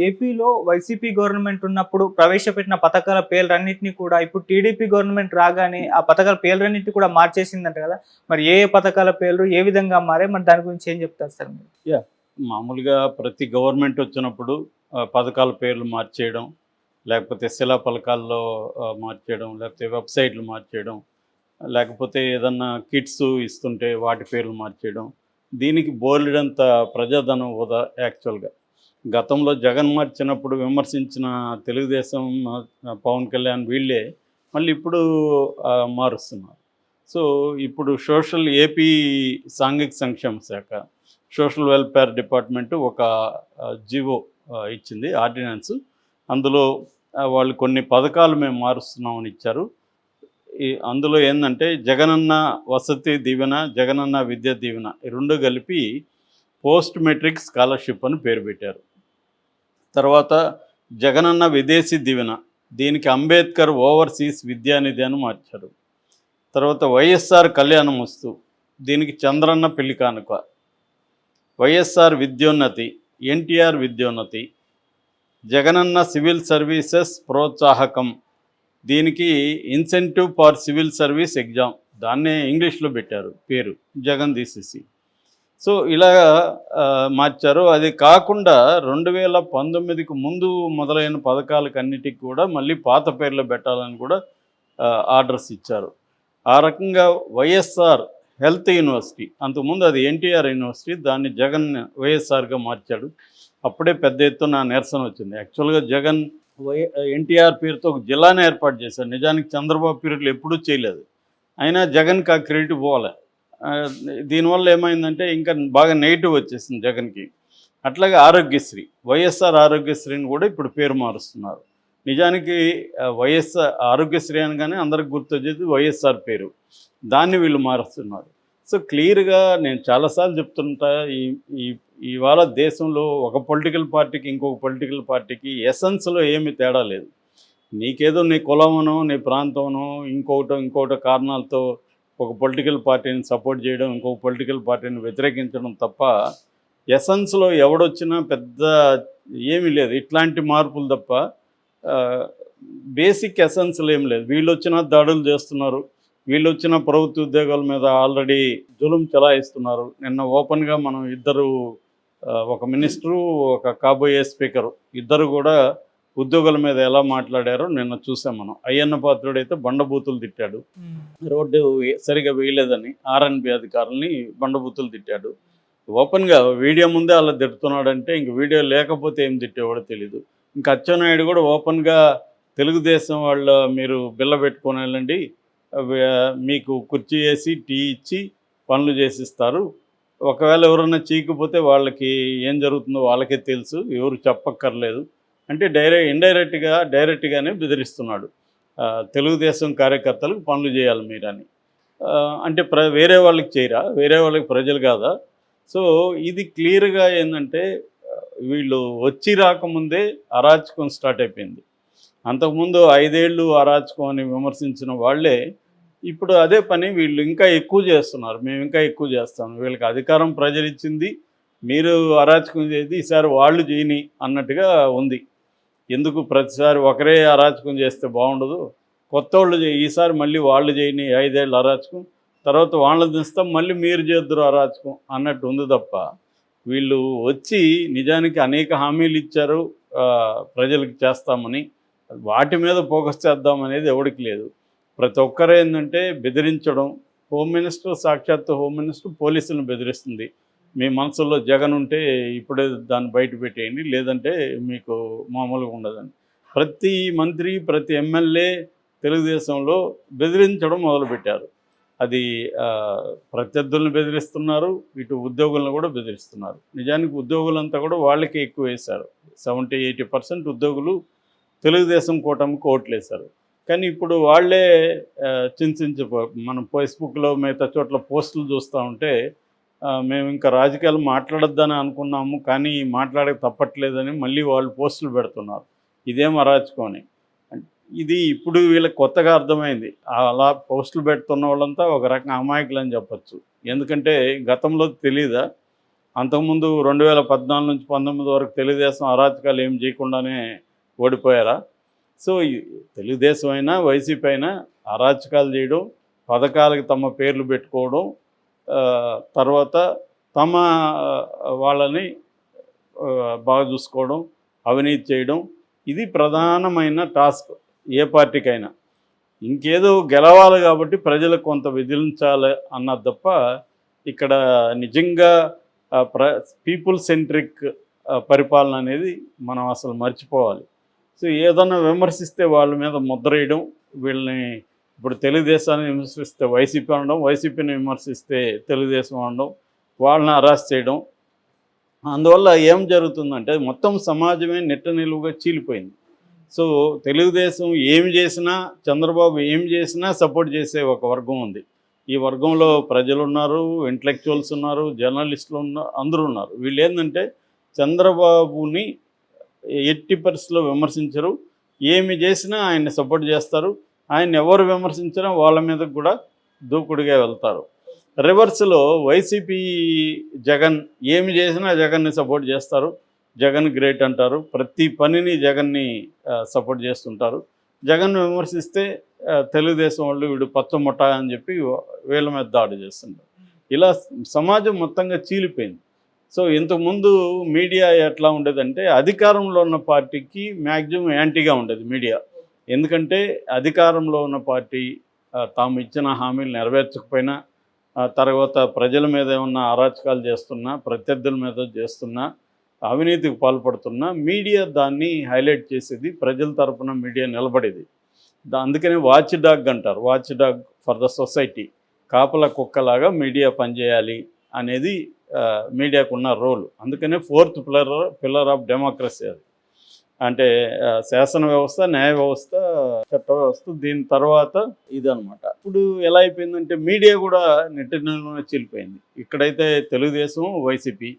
ఏపీలో YCP government ఉన్నప్పుడు ప్రవేశపెట్టిన పథకాల పేర్లన్నిటిని కూడా ఇప్పుడు టీడీపీ గవర్నమెంట్ రాగానే ఆ పథకాల పేర్లన్నిటిని కూడా మార్చేసిందంట కదా! మరి ఏ పథకాల పేర్లు ఏ విధంగా మారాయి? మరి దాని గురించి ఏం చెప్తారు సార్ మీరు? యాహ్! మామూలుగా ప్రతి గవర్నమెంట్ వచ్చినప్పుడు పథకాల పేర్లు మార్చేయడం, లేకపోతే శిలాఫలకాల్లో మార్చేయడం, లేకపోతే వెబ్‌సైట్‌లు మార్చేయడం, లేకపోతే ఏదన్నా కిట్స్ ఇస్తుంటే వాటి పేర్లు మార్చేయడం. దీనికి బోలెడంత ప్రజాధనం వృధా యాక్చువల్‌గా. గతంలో జగన్ మార్చినప్పుడు విమర్శించిన తెలుగుదేశం, పవన్ కళ్యాణ్ వీళ్ళే మళ్ళీ ఇప్పుడు మారుస్తున్నారు. సో, ఇప్పుడు ఏపీ సాంఘిక సంక్షేమ శాఖ, సోషల్ వెల్ఫేర్ డిపార్ట్మెంటు ఒక జీవో ఇచ్చింది, ఆర్డినెన్స్. అందులో వాళ్ళు కొన్ని పథకాలు మేము మారుస్తున్నామని ఇచ్చారు. అందులో ఏందంటే జగనన్న వసతి దీవెన, జగనన్న విద్యా దీవెన ఈ 2 కలిపి పోస్ట్ మెట్రిక్ స్కాలర్‌షిప్ అని పేరు పెట్టారు. తర్వాత జగనన్న విదేశీ దీవెన, దీనికి అంబేద్కర్ ఓవర్‌సీస్ విద్యానిధి అని మార్చారు. తర్వాత వైఎస్ఆర్ కళ్యాణమస్తు, దీనికి చంద్రన్న పెళ్లి కానుక. వైఎస్ఆర్ విద్యోన్నతి, ఎన్టీఆర్ విద్యోన్నతి. జగనన్న సివిల్ సర్వీసెస్ ప్రోత్సాహకం, దీనికి incentive for civil service exam, దాన్నే ఇంగ్లీష్లో పెట్టారు పేరు, జగన్ తీసేసి. సో ఇలా మార్చారు. అది కాకుండా 2019కి ముందు మొదలైన పథకాలకన్నిటికి కూడా మళ్ళీ పాత పేర్లు పెట్టాలని కూడా ఆర్డర్స్ ఇచ్చారు. ఆ రకంగా వైఎస్ఆర్ హెల్త్ యూనివర్సిటీ, అంతకుముందు అది ఎన్టీఆర్ యూనివర్సిటీ, దాన్ని జగన్ వైఎస్ఆర్గా మార్చాడు. అప్పుడే పెద్ద ఎత్తున నిరసన వచ్చింది. యాక్చువల్గా జగన్ ఎన్టీఆర్ పేరుతో ఒక జిల్లానే ఏర్పాటు చేశాడు. నిజానికి చంద్రబాబు పీరియడ్లో ఎప్పుడూ చేయలేదు. అయినా జగన్కి ఆ క్రెడిట్ పోలే. దీనివల్ల ఏమైందంటే ఇంకా బాగా నెగిటివ్ వచ్చేసింది జగన్కి. అట్లాగే ఆరోగ్యశ్రీ, వైఎస్ఆర్ ఆరోగ్యశ్రీని కూడా ఇప్పుడు పేరు మారుస్తున్నారు. నిజానికి వైఎస్ఆర్ ఆరోగ్యశ్రీ అనగానే అందరికి గుర్తొచ్చేది వైఎస్ఆర్ పేరు, దాన్ని వీళ్ళు మారుస్తున్నారు. సో క్లియర్గా నేను చాలాసార్లు చెప్తుంటా, ఈ ఇవాళ దేశంలో ఒక పొలిటికల్ పార్టీకి ఇంకొక పొలిటికల్ పార్టీకి ఎసెన్స్లో ఏమీ తేడా లేదు. నీకేదో నీ కులమనో నీ ప్రాంతమనో ఇంకోటో కారణాలతో ఒక పొలిటికల్ పార్టీని సపోర్ట్ చేయడం, ఇంకొక పొలిటికల్ పార్టీని వ్యతిరేకించడం తప్ప ఎసెన్స్లో ఎవడొచ్చినా పెద్ద ఏమీ లేదు. ఇట్లాంటి మార్పులు తప్ప బేసిక్ ఎసెన్స్లో ఏం లేదు. వీళ్ళు వచ్చినా దాడులు చేస్తున్నారు, వీళ్ళు వచ్చిన ప్రభుత్వ ఉద్యోగాల మీద ఆల్రెడీ జులుం చలాయిస్తున్నారు. నిన్న ఓపెన్గా మనం ఇద్దరు, ఒక మినిస్టరు, ఒక కాబోయే స్పీకరు, ఇద్దరు కూడా ఉద్యోగుల మీద ఎలా మాట్లాడారో నిన్న చూసాం మనం. అయ్యన్న పాత్రుడైతే బండబూతులు తిట్టాడు, రోడ్డు సరిగా వేయలేదని ఆర్ఎన్బి అధికారులని బండబూతులు తిట్టాడు. ఓపెన్గా వీడియో ముందే అలా తిడుతున్నాడంటే ఇంక వీడియో లేకపోతే ఏం తిట్టేవాడో తెలీదు. ఇంకా అచ్చెన్నాయుడు కూడా ఓపెన్గా తెలుగుదేశం వాళ్ళ మీరు బిల్ల పెట్టుకొని వెళ్ళండి, మీకు కుర్చీ వేసి టీ ఇచ్చి పనులు చేసిస్తారు, ఒకవేళ ఎవరన్నా చీకపోతే వాళ్ళకి ఏం జరుగుతుందో వాళ్ళకే తెలుసు, ఎవరు చెప్పక్కర్లేదు అంటే డైరెక్ట్గానే బెదిరిస్తున్నాడు. తెలుగుదేశం కార్యకర్తలకు పనులు చేయాలి మీరని. అంటే వేరే వాళ్ళకి చేయరా, వేరే వాళ్ళకి ప్రజలు కాదా? సో ఇది క్లియర్గా ఏంటంటే వీళ్ళు వచ్చి రాకముందే అరాచకం స్టార్ట్ అయిపోయింది. అంతకుముందు 5 ఏళ్ళు అరాచకం అని విమర్శించిన వాళ్ళే ఇప్పుడు అదే పని వీళ్ళు ఇంకా ఎక్కువ చేస్తున్నారు. మేము ఇంకా ఎక్కువ చేస్తాం, వీళ్ళకి అధికారం ప్రజలు ఇచ్చింది, మీరు అరాచకం చేసి ఈసారి వాళ్ళు చేయని అన్నట్టుగా ఉంది. ఎందుకు ప్రతిసారి ఒకరే అరాచకం చేస్తే బాగుండదు, కొత్త వాళ్ళు ఈసారి మళ్ళీ వాళ్ళు చేయని 5 ఏళ్ళు అరాచకం, తర్వాత వాళ్ళని దిస్తాం మళ్ళీ మీరు చేద్దరు అరాచకం అన్నట్టు ఉంది తప్ప వీళ్ళు వచ్చి నిజానికి అనేక హామీలు ఇచ్చారు ప్రజలకు చేస్తామని, వాటి మీద ఫోకస్ చేద్దామనేది ఎవరికి లేదు. ప్రతి ఒక్కరు ఏంటంటే బెదిరించడం. హోమ్ మినిస్టర్, సాక్షాత్తు హోమ్ మినిస్టర్ పోలీసులను బెదిరిస్తుంది, మీ మనసులో జగన్ ఉంటే ఇప్పుడే దాన్ని బయట పెట్టేయండి, లేదంటే మీకు మామూలుగా ఉండదని. ప్రతి మంత్రి, ప్రతి ఎమ్మెల్యే తెలుగుదేశంలో బెదిరించడం మొదలుపెట్టారు. అది ప్రత్యర్థులను బెదిరిస్తున్నారు, ఇటు ఉద్యోగులను కూడా బెదిరిస్తున్నారు. నిజానికి ఉద్యోగులంతా కూడా వాళ్ళకే ఎక్కువ వేశారు. 70-80% ఉద్యోగులు తెలుగుదేశం కూటమికి ఓట్లేశారు. కానీ ఇప్పుడు వాళ్ళే మనం ఫేస్బుక్లో మిగతా చోట్ల పోస్టులు చూస్తూ ఉంటే మేము ఇంకా రాజకీయాలు మాట్లాడొద్దని అనుకున్నాము కానీ మాట్లాడక తప్పట్లేదని మళ్ళీ వాళ్ళు పోస్టులు పెడుతున్నారు. ఇదేం అరాచకం అని. ఇది ఇప్పుడు వీళ్ళకి కొత్తగా అర్థమైంది. అలా పోస్టులు పెడుతున్న వాళ్ళంతా ఒక రకంగా అమాయకులు అని చెప్పచ్చు. ఎందుకంటే గతంలో తెలీదా, అంతకుముందు 2014 నుంచి 19 వరకు తెలుగుదేశం అరాచకాలు ఏం చేయకుండానే ఓడిపోయారా? సో ఈ తెలుగుదేశం అయినా వైసీపీ అయినా అరాచకాలు చేయడం, పథకాలకు తమ పేర్లు పెట్టుకోవడం, తర్వాత తమ వాళ్ళని బాగా చూసుకోవడం, అవినీతి చేయడం, ఇది ప్రధానమైన టాస్క్ ఏ పార్టీకైనా. ఇంకేదో గెలవాలి కాబట్టి ప్రజలకు కొంత విధించాలి అన్నది తప్ప ఇక్కడ నిజంగా పీపుల్ సెంట్రిక్ పరిపాలన అనేది మనం అసలు మర్చిపోవాలి. సో ఏదన్నా విమర్శిస్తే వాళ్ళ మీద ముద్ర వేయడం, వీళ్ళని ఇప్పుడు తెలుగుదేశాన్ని విమర్శిస్తే వైసీపీ అనడం, వైసీపీని విమర్శిస్తే తెలుగుదేశం అనడం, వాళ్ళని అరెస్ట్ చేయడం. అందువల్ల ఏం జరుగుతుందంటే మొత్తం సమాజమే నిట్ట నిలువుగా చీలిపోయింది. సో తెలుగుదేశం ఏమి చేసినా, చంద్రబాబు ఏం చేసినా సపోర్ట్ చేసే ఒక వర్గం ఉంది. ఈ వర్గంలో ప్రజలు ఉన్నారు, ఇంటలెక్చువల్స్ ఉన్నారు, జర్నలిస్టులు ఉన్నారు, అందరూ ఉన్నారు. వీళ్ళు ఏంటంటే చంద్రబాబుని ఎట్టి పరిస్థితుల్లో విమర్శించరు, ఏమి చేసినా ఆయన్ని సపోర్ట్ చేస్తారు. ఆయన ఎవరు విమర్శించినా వాళ్ళ మీద కూడా దూకుడుగా వెళ్తారు. రివర్స్లో వైసీపీ జగన్ ఏమి చేసినా జగన్ని సపోర్ట్ చేస్తారు, జగన్ గ్రేట్ అంటారు, ప్రతి పనిని జగన్ని సపోర్ట్ చేస్తుంటారు. జగన్ విమర్శిస్తే తెలుగుదేశం వాళ్ళు వీడు పచ్చముఠ అని చెప్పి వీళ్ళ మీద దాడి చేస్తుంటారు. ఇలా సమాజం మొత్తంగా చీలిపోయింది. సో ఇంతకుముందు మీడియా ఎట్లా ఉండేదంటే అధికారంలో ఉన్న పార్టీకి మ్యాక్సిమం యాంటీగా ఉండేది మీడియా. ఎందుకంటే అధికారంలో ఉన్న పార్టీ తాము ఇచ్చిన హామీలు నెరవేర్చకపోయినా, తర్వాత ప్రజల మీద ఏమన్నా అరాచకాలు చేస్తున్నా, ప్రత్యర్థుల మీద చేస్తున్నా, అవినీతికి పాల్పడుతున్నా మీడియా దాన్ని హైలైట్ చేసేది, ప్రజల తరపున మీడియా నిలబడేది. అందుకనే వాచ్ డాగ్ అంటారు, watch dog for the society. కాపల కుక్కలాగా మీడియా పనిచేయాలి అనేది మీడియాకు ఉన్న రోల్. అందుకనే ఫోర్త్ పిల్లర్ ఆఫ్ డెమోక్రసీ అది. అంటే శాసన వ్యవస్థ, న్యాయ వ్యవస్థ, చట్ట వ్యవస్థ, దీని తర్వాత ఇదనమాట. ఇప్పుడు ఎలా అయిపోయిందంటే మీడియా కూడా నెట్టిన చీలిపోయింది. ఇక్కడైతే తెలుగుదేశం, వైసీపీ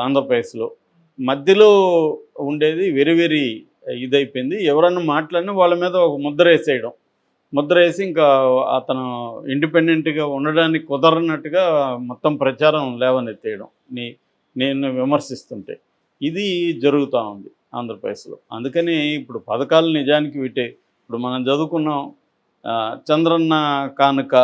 ఆంధ్రప్రదేశ్లో మధ్యలో ఉండేది వెరీ వెరీ ఇదైపోయింది. ఎవరన్నా మాట్లాడినా వాళ్ళ మీద ఒక ముద్ర వేసేయడం, ముద్ర వేసి ఇంకా అతను ఇండిపెండెంట్గా ఉండడానికి కుదరనట్టుగా మొత్తం ప్రచారం లేవనెత్తేయడం, నేను విమర్శిస్తుంటే. ఇది జరుగుతూ ఉంది ఆంధ్రప్రదేశ్లో. అందుకని ఇప్పుడు పథకాలు నిజానికి ఇప్పుడు మనం చదువుకున్నాం, చంద్రన్న కానుక,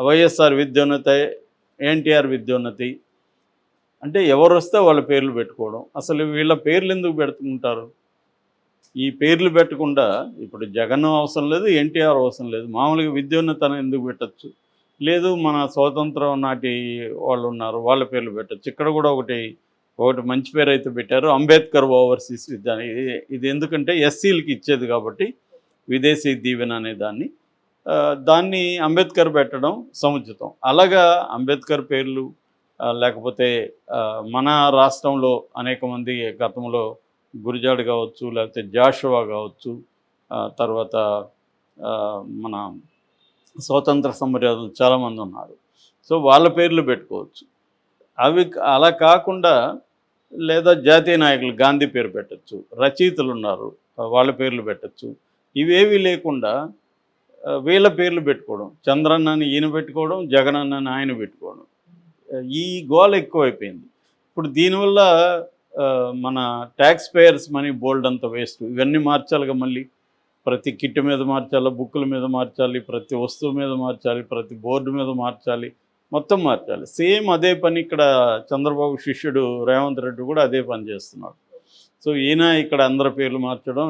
వైఎస్ఆర్ విద్యోన్నతి, ఎన్టీఆర్ విద్యోన్నతి. అంటే ఎవరు వస్తే వాళ్ళ పేర్లు పెట్టుకోవడం. అసలు వీళ్ళ పేర్లు ఎందుకు పెట్టుకుంటారు? ఈ పేర్లు పెట్టకుండా ఇప్పుడు జగన్ అవసరం లేదు, ఎన్టీఆర్ అవసరం లేదు, మామూలుగా విద్యోన్నతను ఎందుకు పెట్టచ్చు? లేదు మన స్వాతంత్రం నాటి వాళ్ళు ఉన్నారు, వాళ్ళ పేర్లు పెట్టచ్చు. ఇక్కడ కూడా ఒకటి మంచి పేరు అయితే పెట్టారు, అంబేద్కర్ ఓవర్సీస్ విద్య. ఇది ఎందుకంటే ఎస్సీలకి ఇచ్చేది కాబట్టి విదేశీ దీవెన అనే దాన్ని అంబేద్కర్ పెట్టడం సముచితం. అలాగా అంబేద్కర్ పేర్లు లేకపోతే మన రాష్ట్రంలో అనేక మంది గతంలో గురిజాడు కావచ్చు, లేకపోతే జాషువా కావచ్చు, తర్వాత మన స్వాతంత్ర సమరయోధులు చాలామంది ఉన్నారు. సో వాళ్ళ పేర్లు పెట్టుకోవచ్చు. అవి అలా కాకుండా లేదా జాతీయ నాయకులు గాంధీ పేరు పెట్టచ్చు, రచయితలు ఉన్నారు వాళ్ళ పేర్లు పెట్టచ్చు. ఇవేవి లేకుండా వీళ్ళ పేర్లు పెట్టుకోవడం, చంద్రన్నని ఈయన పెట్టుకోవడం, జగనన్నని ఆయన పెట్టుకోవడం, ఈ గోల ఎక్కువైపోయింది. ఇప్పుడు దీనివల్ల మన ట్యాక్స్ పేయర్స్ మనీ బోల్డ్ అంత వేస్ట్. ఇవన్నీ మార్చాలిగా, మళ్ళీ ప్రతి కిట్ మీద మార్చాలి, బుక్కుల మీద మార్చాలి, ప్రతి వస్తువు మీద మార్చాలి, ప్రతి బోర్డు మీద మార్చాలి, మొత్తం మార్చాలి. సేమ్ అదే పని ఇక్కడ చంద్రబాబు శిష్యుడు రేవంత్ రెడ్డి కూడా అదే పని చేస్తున్నాడు. సో ఈయన ఇక్కడ అందరి పేర్లు మార్చడం,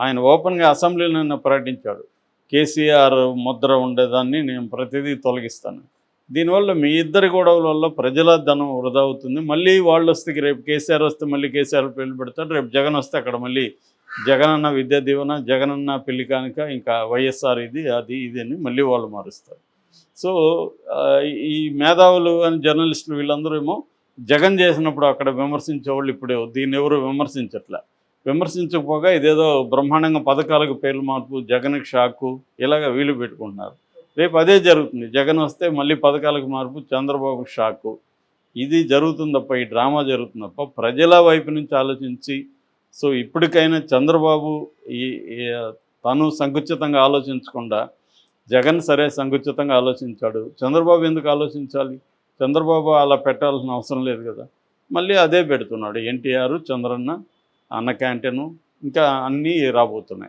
ఆయన ఓపెన్గా అసెంబ్లీలో ప్రకటించాడు, కేసీఆర్ ముద్ర ఉండేదాన్ని నేను ప్రతిదీ తొలగిస్తాను. దీనివల్ల మీ ఇద్దరి గొడవల వల్ల ప్రజల ధనం వృధా అవుతుంది. మళ్ళీ వాళ్ళు వస్తే, రేపు కేసీఆర్ వస్తే మళ్ళీ కేసీఆర్ పేర్లు పెడతాడు, రేపు జగన్ వస్తే అక్కడ మళ్ళీ జగనన్న విద్యా దీవెన, జగనన్న పెళ్లి కానుక, ఇంకా వైఎస్ఆర్ ఇది ఇది అని మళ్ళీ వాళ్ళు మారుస్తారు. సో ఈ మేధావులు అని జర్నలిస్టులు వీళ్ళందరూ ఏమో జగన్ చేసినప్పుడు అక్కడ విమర్శించేవాళ్ళు ఇప్పుడు దీన్ని ఎవరు విమర్శించకపోగా ఇదేదో బ్రహ్మాండంగా పథకాలకు పేర్లు మార్పు, జగన్కి షాకు, ఇలాగ వీళ్ళు పెట్టుకుంటున్నారు. రేపు అదే జరుగుతుంది, జగన్ వస్తే మళ్ళీ పథకాలకు మార్పు, చంద్రబాబు షాకు. ఇది జరుగుతుంది తప్ప, ఈ డ్రామా జరుగుతుంది తప్ప ప్రజల వైపు నుంచి ఆలోచించి, సో ఇప్పటికైనా చంద్రబాబు తను సంకుచితంగా ఆలోచించకుండా, జగన్ సరే సంకుచితంగా ఆలోచించాడు, చంద్రబాబు ఎందుకు ఆలోచించాలి? చంద్రబాబు అలా పెట్టాల్సిన అవసరం లేదు కదా. మళ్ళీ అదే పెడుతున్నాడు. ఎన్టీఆర్, చంద్రన్న, అన్న క్యాంటీను ఇంకా అన్నీ రాబోతున్నాయి.